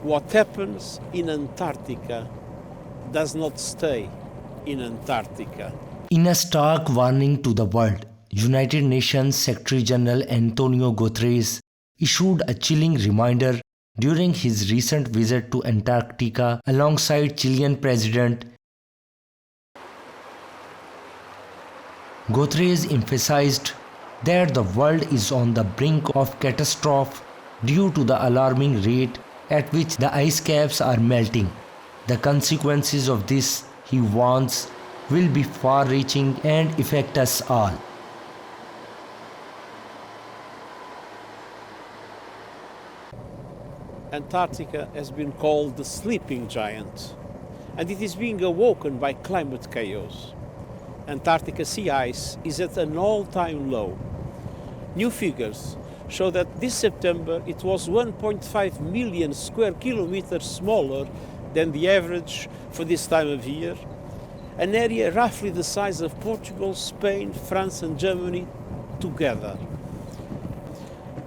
What happens in Antarctica does not stay in Antarctica. In a stark warning to the world, United Nations Secretary General Antonio Guterres issued a chilling reminder during his recent visit to Antarctica alongside Chilean President. Guterres emphasized that the world is on the brink of catastrophe due to the alarming rate at which the ice caps are melting. The consequences of this, he warns, will be far-reaching and affect us all. Antarctica has been called the sleeping giant, and it is being awoken by climate chaos. Antarctica sea ice is at an all-time low. New figures show that this September it was 1.5 million square kilometers smaller than the average for this time of year, an area roughly the size of Portugal, Spain, France and Germany together.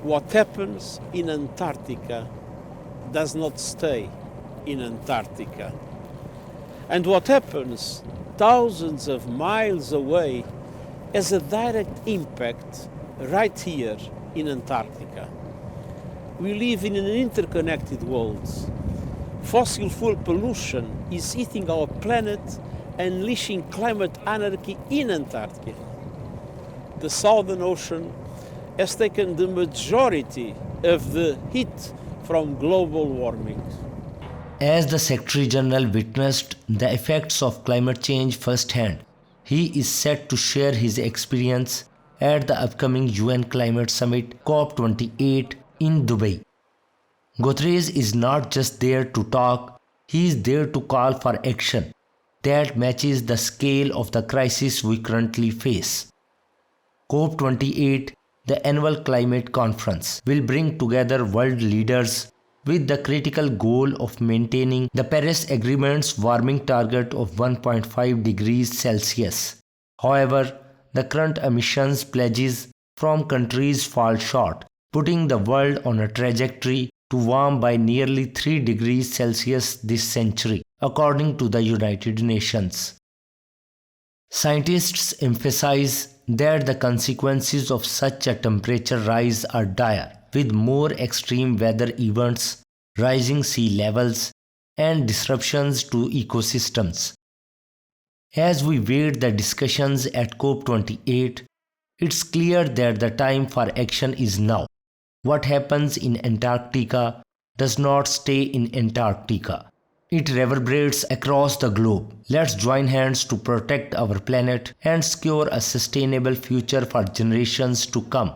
What happens in Antarctica does not stay in Antarctica. And what happens thousands of miles away has a direct impact right here in Antarctica. We live in an interconnected world. Fossil fuel pollution is eating our planet, unleashing climate anarchy in Antarctica. The Southern Ocean has taken the majority of the heat from global warming. As the Secretary General witnessed the effects of climate change firsthand, he is set to share his experience at the upcoming UN Climate Summit COP28 in Dubai. Guterres is not just there to talk, he is there to call for action that matches the scale of the crisis we currently face. COP28, the annual climate conference, will bring together world leaders with the critical goal of maintaining the Paris Agreement's warming target of 1.5 degrees Celsius. However, the current emissions pledges from countries fall short, putting the world on a trajectory to warm by nearly 3 degrees Celsius this century, according to the United Nations. Scientists emphasize that the consequences of such a temperature rise are dire, with more extreme weather events, rising sea levels, and disruptions to ecosystems. As we wait the discussions at COP28, it's clear that the time for action is now. What happens in Antarctica does not stay in Antarctica. It reverberates across the globe. Let's join hands to protect our planet and secure a sustainable future for generations to come.